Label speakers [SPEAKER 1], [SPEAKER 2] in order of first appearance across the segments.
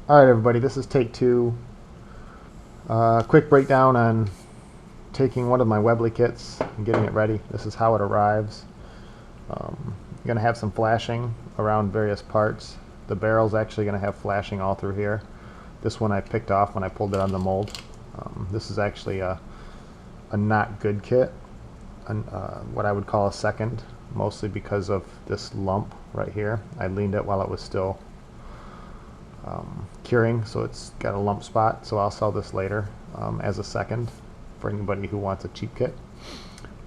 [SPEAKER 1] Alright everybody, this is take two. Quick breakdown on taking one of my Webley kits and getting it ready. This is how it arrives. You're going to have some flashing around various parts. The barrel's actually going to have flashing all through here. This one I picked off when I pulled it on the mold. This is actually a not good kit, what I would call a second, mostly because of this lump right here. I leaned it while it was still curing, so it's got a lump spot, so I'll sell this later as a second for anybody who wants a cheap kit.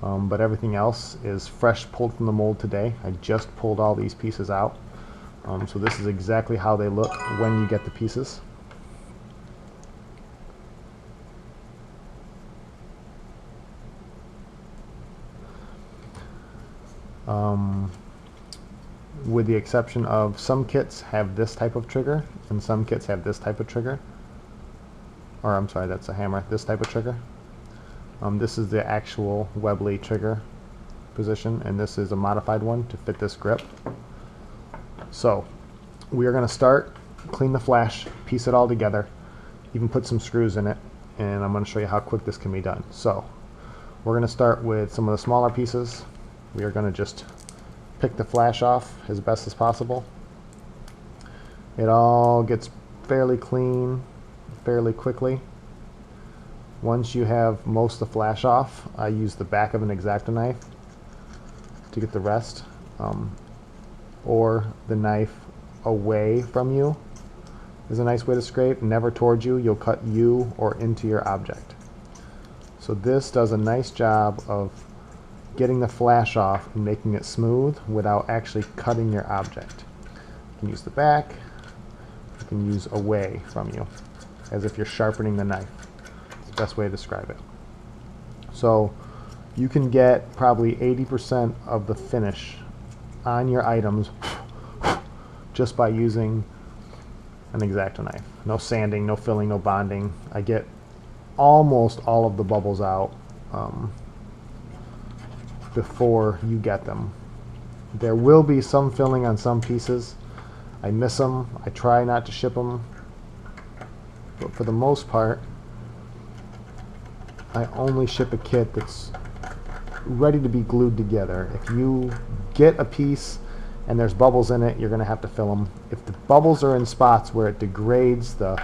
[SPEAKER 1] But everything else is fresh, pulled from the mold today. I just pulled all these pieces out, so this is exactly how they look when you get the pieces. With the exception of some kits have this type of trigger and some kits have this type of trigger, or I'm sorry, that's a hammer, this type of trigger. This is the actual Webley trigger position, and this is a modified one to fit this grip. So we are going to start, clean the flash, piece it all together, even put some screws in it, and I'm going to show you how quick this can be done. So we're going to start with some of the smaller pieces. We are going to just pick the flash off as best as possible. It all gets fairly clean fairly quickly. Once you have most of the flash off, I use the back of an X-Acto knife to get the rest, or the knife away from you is a nice way to scrape, never towards you. You'll cut you or into your object. So this does a nice job of getting the flash off and making it smooth without actually cutting your object. You can use the back, you can use away from you, as if you're sharpening the knife. It's the best way to describe it. So you can get probably 80% of the finish on your items just by using an X-Acto knife. No sanding, no filling, no bonding. I get almost all of the bubbles out before you get them. There will be some filling on some pieces. I miss them. I try not to ship them, but for the most part I only ship a kit that's ready to be glued together. If you get a piece and there's bubbles in it, you're going to have to fill them. If the bubbles are in spots where it degrades the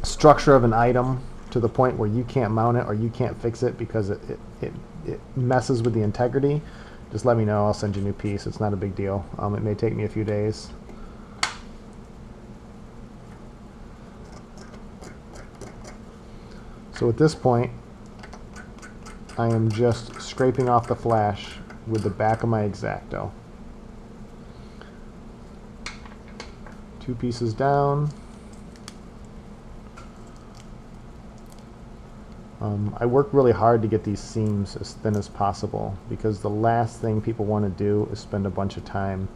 [SPEAKER 1] structure of an item to the point where you can't mount it or you can't fix it because it messes with the integrity, just let me know. I'll send you a new piece. It's not a big deal. It may take me a few days. So at this point, I am just scraping off the flash with the back of my X-Acto. 2 pieces down. I work really hard to get these seams as thin as possible, because the last thing people want to do is spend a bunch of time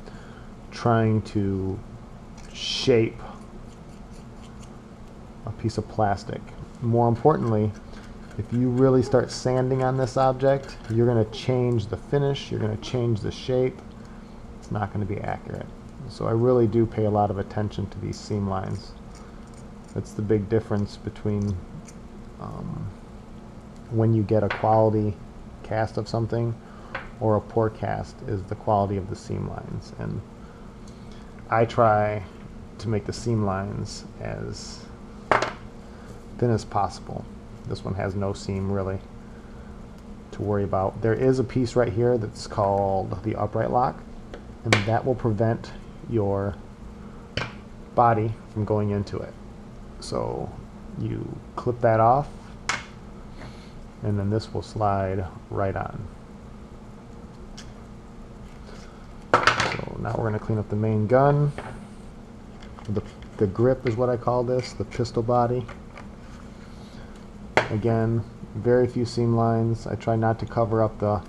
[SPEAKER 1] trying to shape a piece of plastic. More importantly, if you really start sanding on this object, you're going to change the finish, you're going to change the shape. It's not going to be accurate. So I really do pay a lot of attention to these seam lines. That's the big difference between when you get a quality cast of something or a poor cast, is the quality of the seam lines. And I try to make the seam lines as thin as possible. This one has no seam really to worry about. There is a piece right here that's called the upright lock, and that will prevent your body from going into it. So you clip that off, and then this will slide right on. So now we're going to clean up the main gun. The grip is what I call this, the pistol body. Again, very few seam lines. I try not to cover up the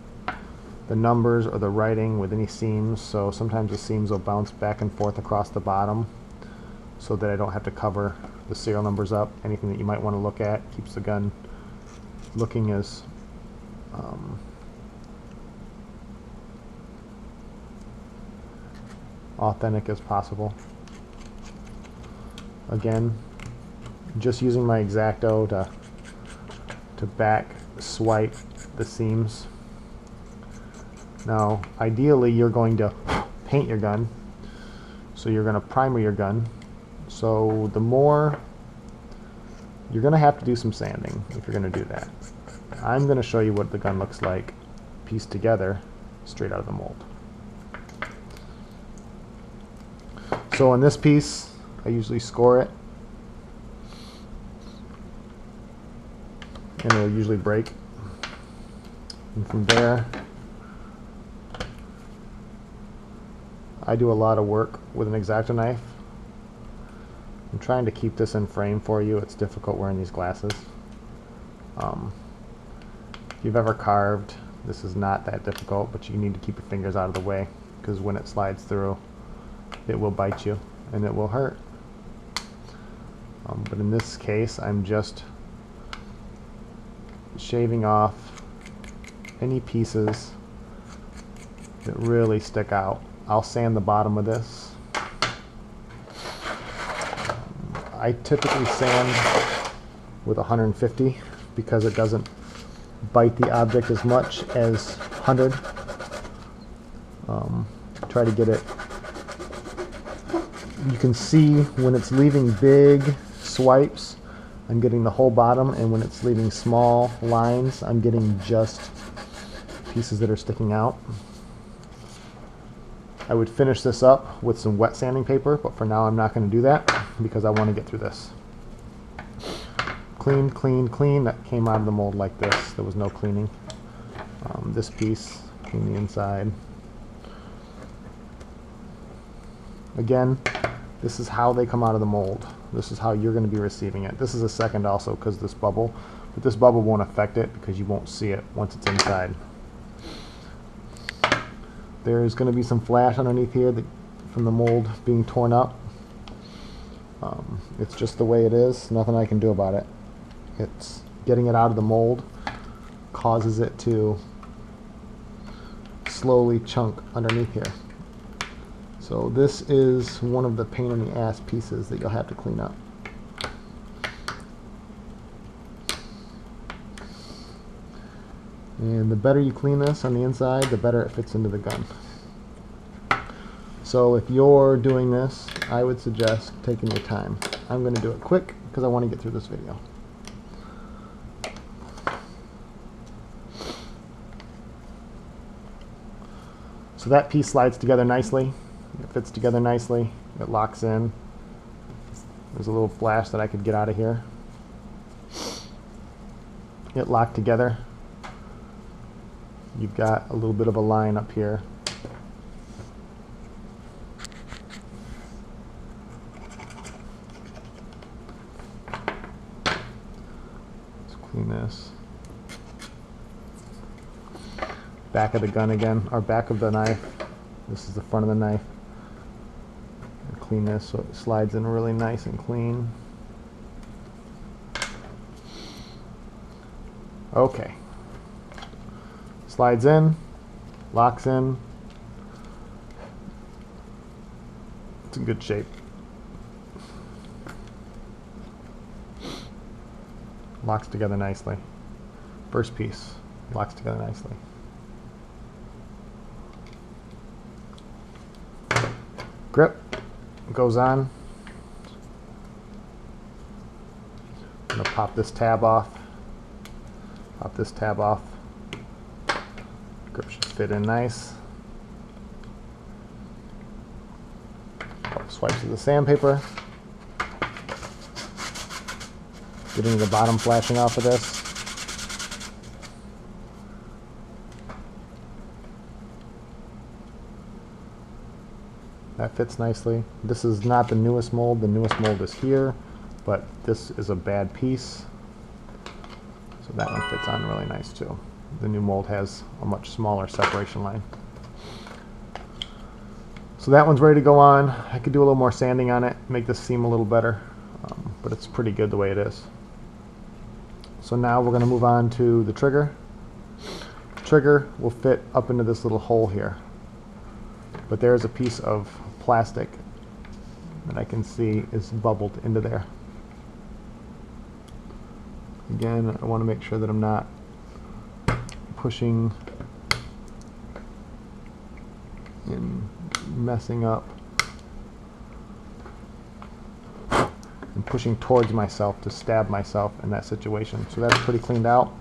[SPEAKER 1] numbers or the writing with any seams, so sometimes the seams will bounce back and forth across the bottom so that I don't have to cover the serial numbers up. Anything that you might want to look at keeps the gun looking as authentic as possible. Again, just using my X-Acto to back swipe the seams. Now, ideally, you're going to paint your gun, so you're going to primer your gun. So the more, you're going to have to do some sanding if you're going to do that. I'm going to show you what the gun looks like pieced together straight out of the mold. So on this piece, I usually score it, and it'll usually break. And from there, I do a lot of work with an X-Acto knife. I'm trying to keep this in frame for you. It's difficult wearing these glasses. If you've ever carved, this is not that difficult, but you need to keep your fingers out of the way, because when it slides through, it will bite you and it will hurt. But in this case, I'm just shaving off any pieces that really stick out. I'll sand the bottom of this. I typically sand with 150 because it doesn't bite the object as much as 100. Try to get it. You can see when it's leaving big swipes, I'm getting the whole bottom, and when it's leaving small lines, I'm getting just pieces that are sticking out. I would finish this up with some wet sanding paper, but for now I'm not going to do that because I want to get through this. Clean, clean, clean. That came out of the mold like this. There was no cleaning. This piece, clean the inside. Again, this is how they come out of the mold. This is how you're going to be receiving it. This is a second also because this bubble, but this bubble won't affect it because you won't see it once it's inside. There's going to be some flash underneath here from the mold being torn up. It's just the way it is. Nothing I can do about it. It's getting it out of the mold causes it to slowly chunk underneath here. So this is one of the pain in the ass pieces that you'll have to clean up. And the better you clean this on the inside, the better it fits into the gun. So if you're doing this, I would suggest taking your time. I'm going to do it quick because I want to get through this video. So that piece slides together nicely. It fits together nicely. It locks in. There's a little flash that I could get out of here. It locked together. You've got a little bit of a line up here. Let's clean this. Back of the gun again, or back of the knife. This is the front of the knife. And clean this so it slides in really nice and clean. Okay. Slides in, locks in. It's in good shape. Locks together nicely. First piece locks together nicely. Grip goes on. I'm going to pop this tab off. Pop this tab off. Grip should fit in nice. Swipes of the sandpaper. Getting the bottom flashing off of this. That fits nicely. This is not the newest mold. The newest mold is here, but this is a bad piece. So that one fits on really nice too. The new mold has a much smaller separation line. So that one's ready to go on. I could do a little more sanding on it, make this seam a little better, but it's pretty good the way it is. So now we're going to move on to the trigger. The trigger will fit up into this little hole here. But there's a piece of plastic that I can see is bubbled into there. Again, I want to make sure that I'm not pushing and messing up and pushing towards myself to stab myself in that situation. So that's pretty cleaned out.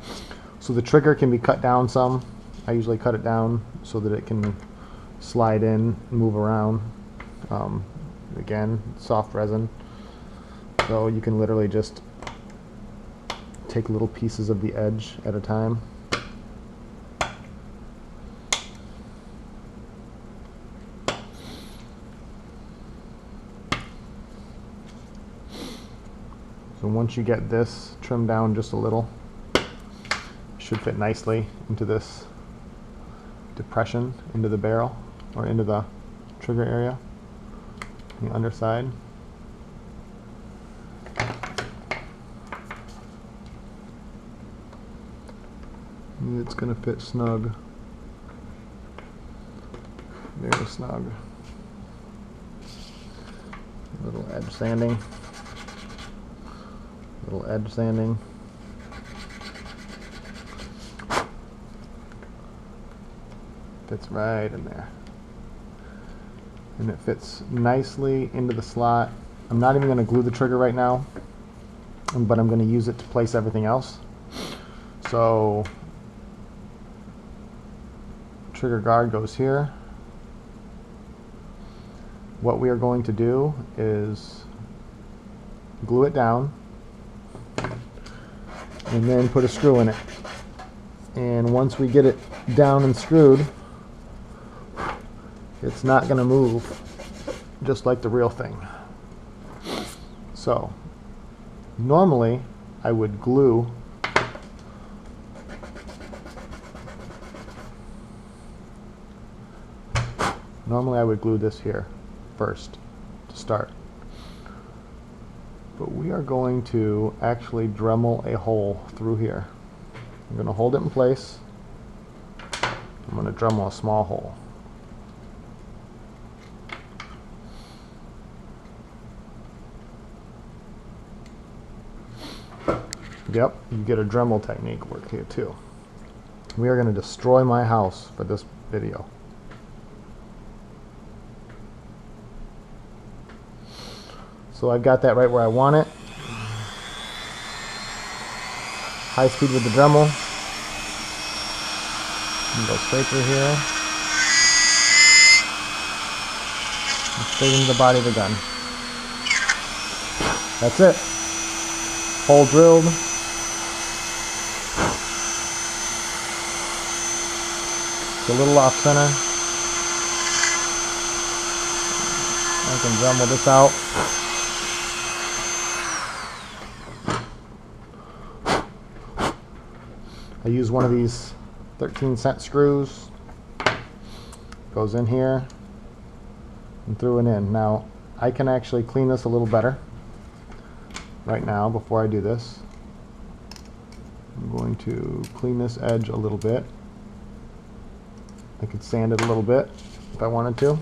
[SPEAKER 1] So the trigger can be cut down some. I usually cut it down so that it can slide in, move around. Again, soft resin. So you can literally just take little pieces of the edge at a time. So once you get this trimmed down just a little, it should fit nicely into this depression, into the barrel, or into the trigger area, the underside. And it's going to fit snug, very snug. A little edge sanding. Little edge sanding. Fits right in there. And it fits nicely into the slot. I'm not even going to glue the trigger right now, but I'm going to use it to place everything else. So, trigger guard goes here. What we are going to do is glue it down and then put a screw in it. And once we get it down and screwed, it's not going to move just like the real thing. So normally I would glue this here first to start. But we are going to actually Dremel a hole through here. I'm going to hold it in place. I'm going to Dremel a small hole. Yep, you get a Dremel technique work here too. We are going to destroy my house for this video. So I've got that right where I want it. High speed with the Dremel. And go straight through here. And straight into the body of the gun. That's it. Hole drilled. It's a little off center. I can Dremel this out. I use one of these 13-cent screws. Goes in here and through and in. Now I can actually clean this a little better right now before I do this. I'm going to clean this edge a little bit. I could sand it a little bit if I wanted to.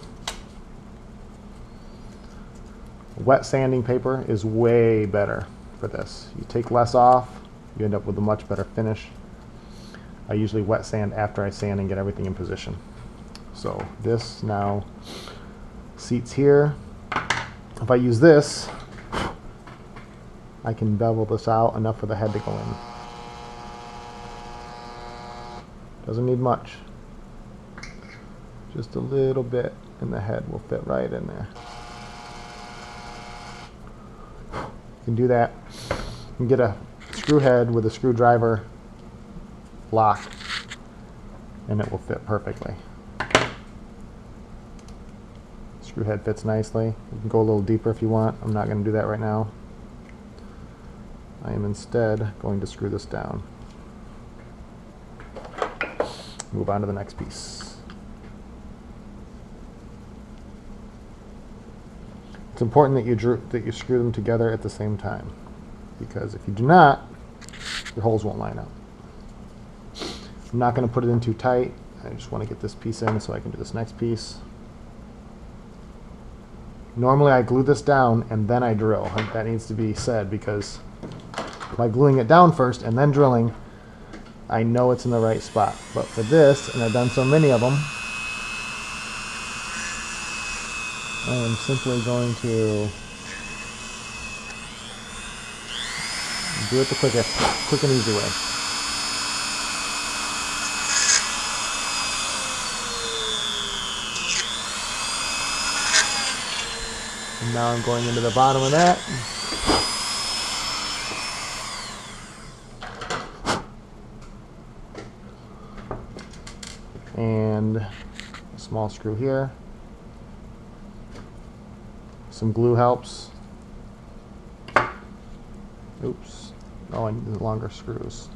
[SPEAKER 1] Wet sanding paper is way better for this. You take less off, you end up with a much better finish. I usually wet sand after I sand and get everything in position. So this now seats here. If I use this, I can bevel this out enough for the head to go in. Doesn't need much. Just a little bit and the head will fit right in there. You can do that. You can get a screw head with a screwdriver lock and it will fit perfectly. Screw head fits nicely. You can go a little deeper if you want. I'm not going to do that right now. I am instead going to screw this down. Move on to the next piece. It's important that you screw them together at the same time, because if you do not, your holes won't line up. I'm not going to put it in too tight. I just want to get this piece in so I can do this next piece. Normally I glue this down and then I drill. That needs to be said, because by gluing it down first and then drilling, I know it's in the right spot. But for this, and I've done so many of them, I am simply going to do it the quick and easy way. And now I'm going into the bottom of that. And a small screw here. Some glue helps. Oops. Oh, I need the longer screws.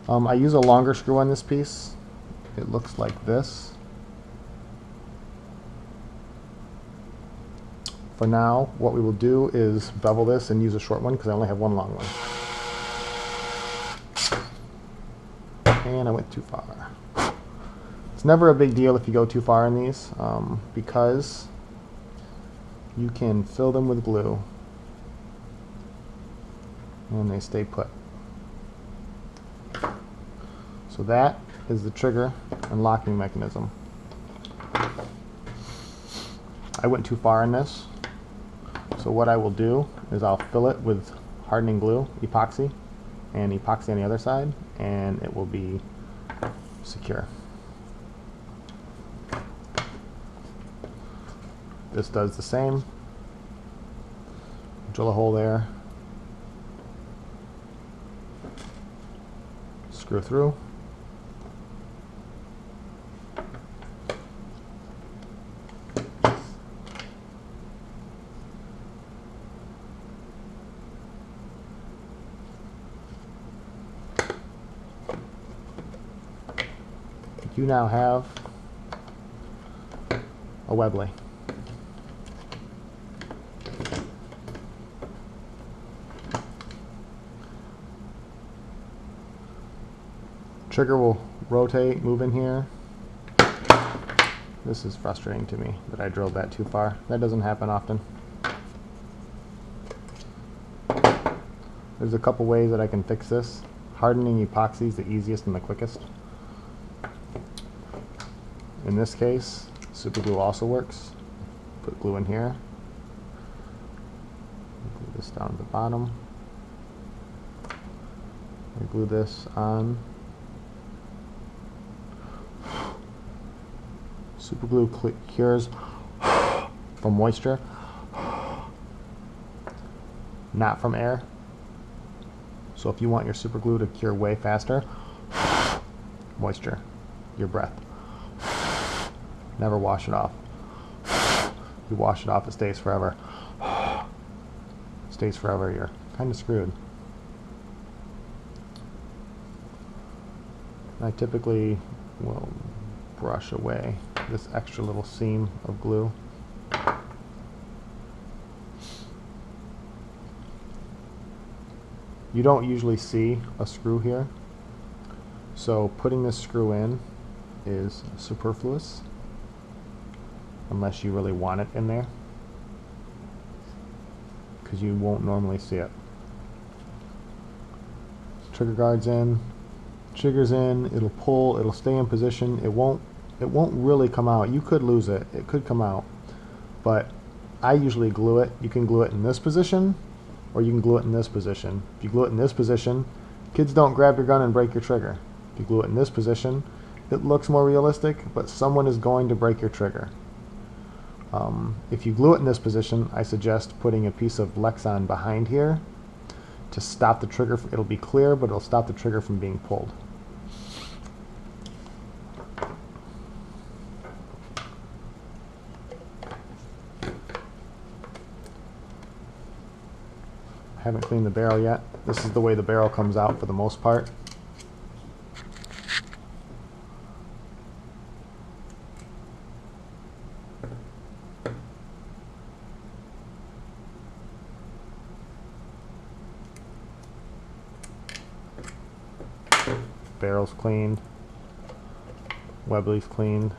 [SPEAKER 1] I use a longer screw on this piece. It looks like this. For now, what we will do is bevel this and use a short one because I only have one long one. And I went too far. It's never a big deal if you go too far in these, because you can fill them with glue and they stay put. So that is the trigger and locking mechanism. I went too far in this, so what I will do is I'll fill it with hardening glue, epoxy, and epoxy on the other side, and it will be secure. This does the same. Drill a hole there, screw through, you now have a Webley. Trigger will rotate, move in here. This is frustrating to me that I drilled that too far. That doesn't happen often. There's a couple ways that I can fix this. Hardening epoxy is the easiest and the quickest. In this case, super glue also works. Put glue in here. Glue this down at the bottom. I glue this on. Super glue cures from moisture, not from air. So if you want your super glue to cure way faster, moisture, your breath. Never wash it off. You wash it off, it stays forever. Stays forever, you're kind of screwed. I typically will brush away this extra little seam of glue. You don't usually see a screw here, so putting this screw in is superfluous unless you really want it in there, because you won't normally see it. Trigger guard's in, trigger's in, it'll pull, it'll stay in position, it won't really come out. You could lose it, it could come out, but I usually glue it. You can glue it in this position, or you can glue it in this position. If you glue it in this position, kids don't grab your gun and break your trigger. If you glue it in this position, it looks more realistic, but someone is going to break your trigger. If you glue it in this position, I suggest putting a piece of Lexan behind here to stop the trigger. It'll be clear, but it'll stop the trigger from being pulled. I haven't cleaned the barrel yet. This is the way the barrel comes out for the most part. Barrel's cleaned. Webley's cleaned.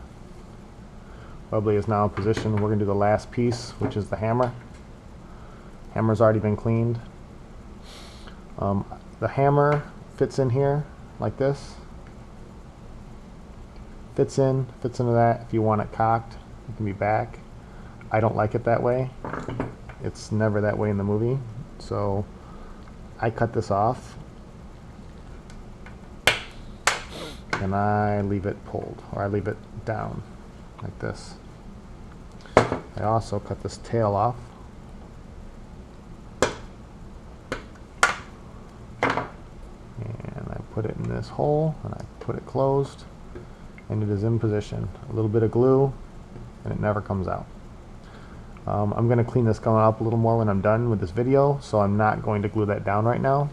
[SPEAKER 1] bubbly is now in position. We're going to do the last piece, which is the hammer. Hammer's already been cleaned. The hammer fits in here like this. Fits into that. If you want it cocked, it can be back. I don't like it that way. It's never that way in the movie. So I cut this off and I leave it pulled, or I leave it down like this. I also cut this tail off. And I put it in this hole and I put it closed, and it is in position. A little bit of glue and it never comes out. I'm going to clean this gun up a little more when I'm done with this video, so I'm not going to glue that down right now.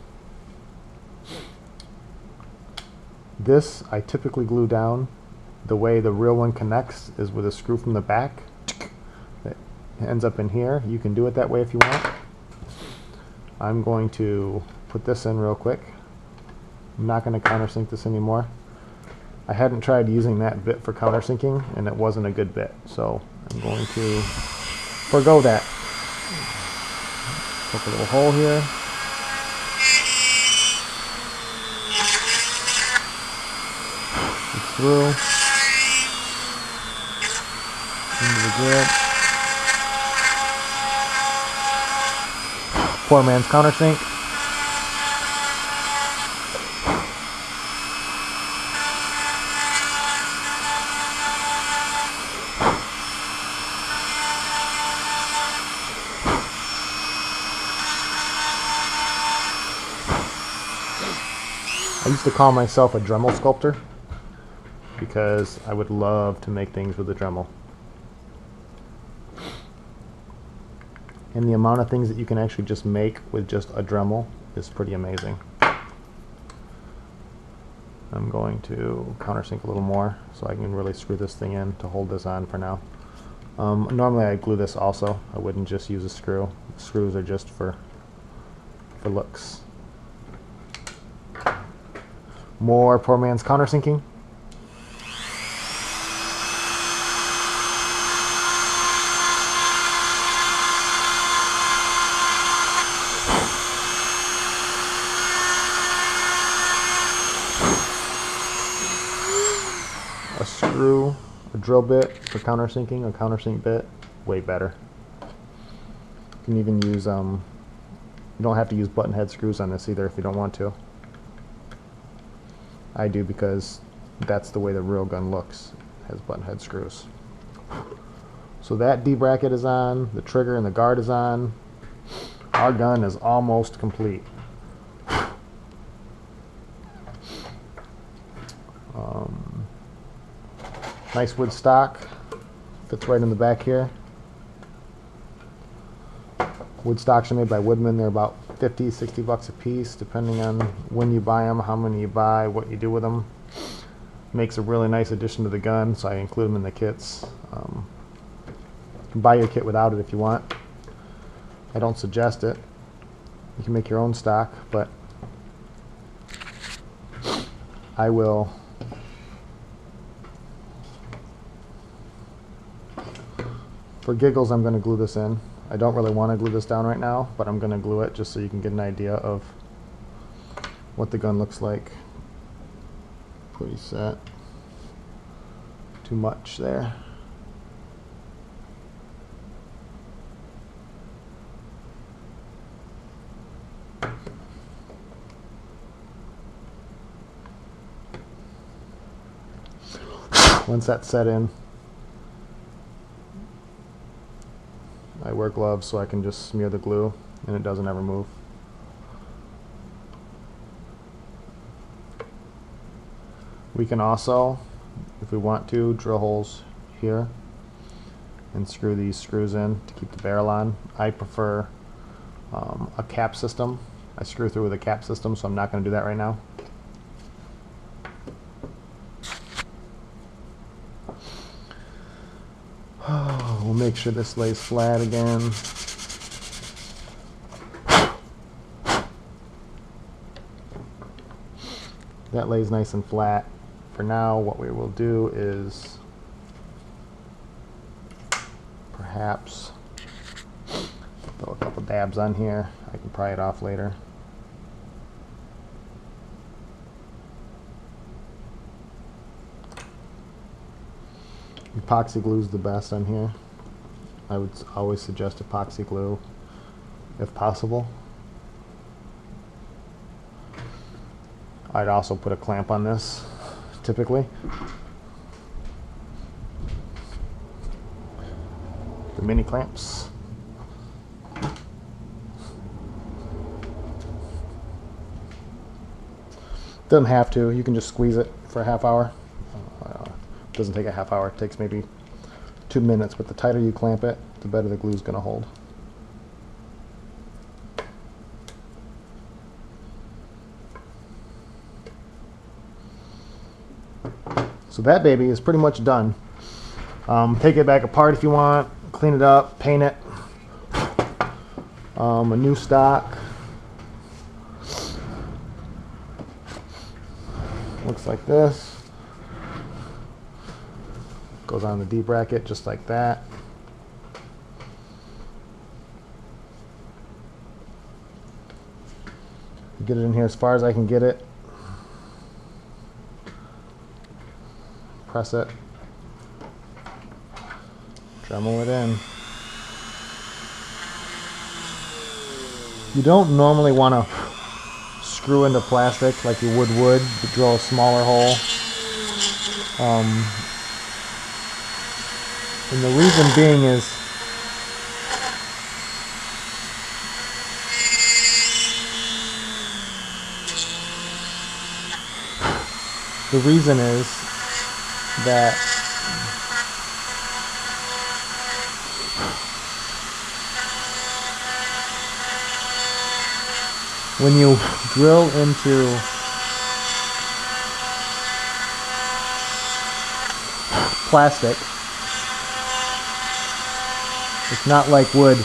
[SPEAKER 1] This I typically glue down. The way the real one connects is with a screw from the back that ends up in here. You can do it that way if you want. I'm going to put this in real quick. I'm not going to countersink this anymore. I hadn't tried using that bit for countersinking and it wasn't a good bit, so I'm going to forgo that. Poke a little hole here. It's through. Into the grip. Poor man's countersink. I used to call myself a Dremel sculptor because I would love to make things with a Dremel. And the amount of things that you can actually just make with just a Dremel is pretty amazing. I'm going to countersink a little more so I can really screw this thing in to hold this on for now. Normally I glue this also. I wouldn't just use a screw. Screws are just for looks. More poor man's countersinking. A screw, a drill bit for countersinking, a countersink bit, way better. You can even use, you don't have to use button head screws on this either if you don't want to. I do because that's the way the real gun looks. It has button head screws. So that D bracket is on, the trigger and the guard is on. Our gun is almost complete. Nice wood stock, fits right in the back here. Wood stocks are made by Woodman. They're about 50, 60 bucks a piece, depending on when you buy them, how many you buy, what you do with them. Makes a really nice addition to the gun, so I include them in the kits. You can buy your kit without it if you want. I don't suggest it. You can make your own stock, but I will. For giggles, I'm going to glue this in. I don't really want to glue this down right now, but I'm going to glue it just so you can get an idea of what the gun looks like. Pretty set. Too much there. Once that's set in, I wear gloves so I can just smear the glue and it doesn't ever move. We can also, if we want to, drill holes here and screw these screws in to keep the barrel on. I prefer a cap system. I screw through with a cap system, so I'm not going to do that right now. We'll make sure this lays flat again. That lays nice and flat. For now, what we will do is perhaps throw a couple dabs on here. I can pry it off later. Epoxy glue is the best on here. I would always suggest epoxy glue if possible. I'd also put a clamp on this, typically. The mini clamps. Doesn't have to, you can just squeeze it for a half hour. It doesn't take a half hour, it takes maybe 2 minutes, but the tighter you clamp it, the better the glue is going to hold. So that baby is pretty much done. Take it back apart if you want, clean it up, paint it. A new stock. Looks like this. Goes on the D bracket just like that. Get it in here as far as I can get it. Press it. Dremel it in. You don't normally want to screw into plastic like you would wood to drill a smaller hole. And the reason being is that when you drill into plastic, it's not like wood.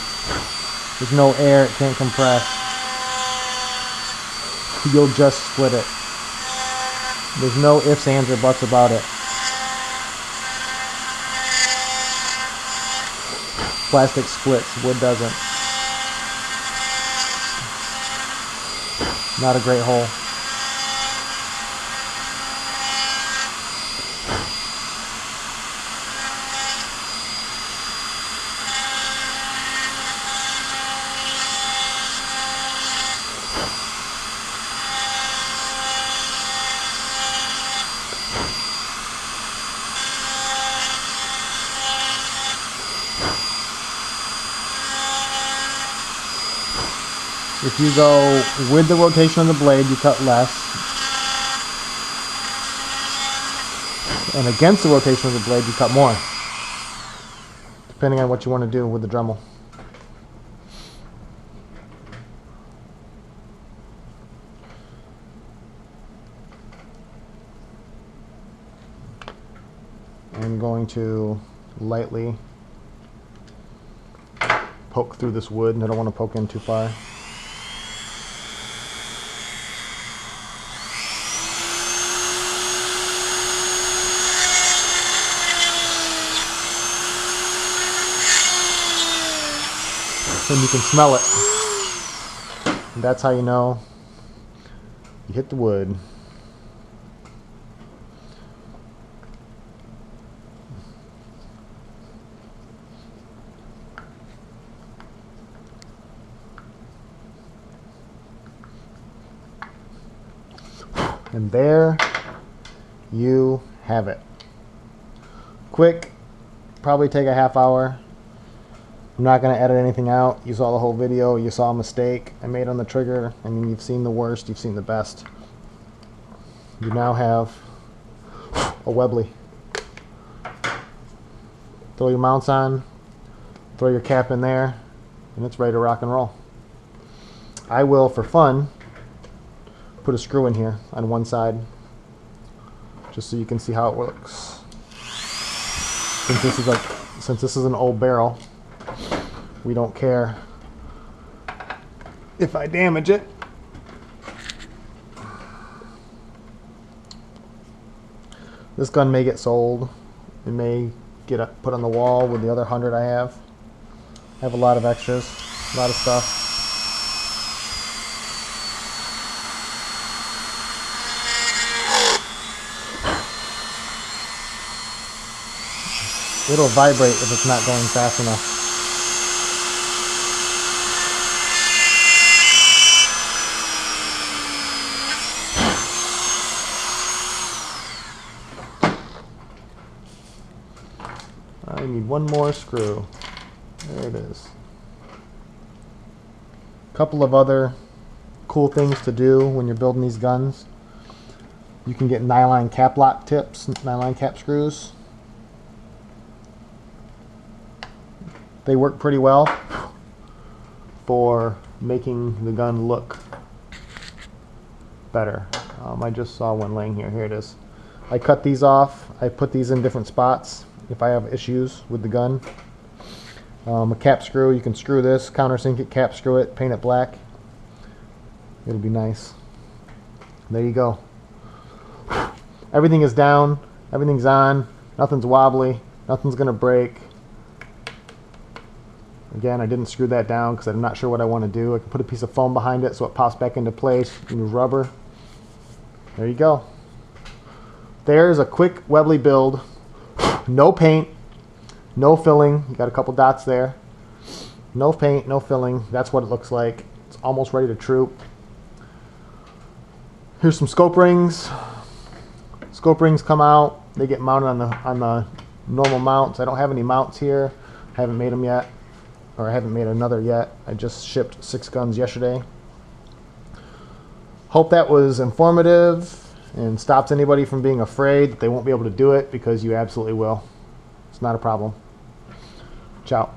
[SPEAKER 1] There's no air, it can't compress. You'll just split it. There's no ifs, ands, or buts about it. Plastic splits, wood doesn't. Not a great hole. If you go with the rotation of the blade, you cut less. And against the rotation of the blade, you cut more. Depending on what you want to do with the Dremel. I'm going to lightly poke through this wood, and I don't want to poke in too far. And you can smell it. And that's how you know you hit the wood. And there you have it. Quick, probably take a half hour. I'm not going to edit anything out. You saw the whole video. You saw a mistake I made on the trigger. I mean, you've seen the worst. You've seen the best. You now have a Webley. Throw your mounts on. Throw your cap in there. And it's ready to rock and roll. I will, for fun, put a screw in here on one side. Just so you can see how it works. Since this is an old barrel, we don't care if I damage it. This gun may get sold. It may get put on the wall with the other 100 I have. I have a lot of extras, a lot of stuff. It'll vibrate if it's not going fast enough. I need one more screw. There it is. A couple of other cool things to do when you're building these guns. You can get nylon cap lock tips, nylon cap screws. They work pretty well for making the gun look better. I just saw one laying here. Here it is. I cut these off. I put these in different spots if I have issues with the gun. A cap screw, you can screw this, countersink it, cap screw it, paint it black. It'll be nice. There you go. Everything is down, everything's on, nothing's wobbly, nothing's gonna break. Again, I didn't screw that down because I'm not sure what I want to do. I can put a piece of foam behind it so it pops back into place. Use rubber. There you go. There's a quick Webley build. No paint, no filling. You got a couple dots there. No paint, no filling. That's what it looks like. It's almost ready to troop. Here's some scope rings. Scope rings come out. They get mounted on the normal mounts. I don't have any mounts here. I haven't made them yet. Or I haven't made another yet. I just shipped 6 guns yesterday. Hope that was informative and stops anybody from being afraid that they won't be able to do it, because you absolutely will. It's not a problem. Ciao.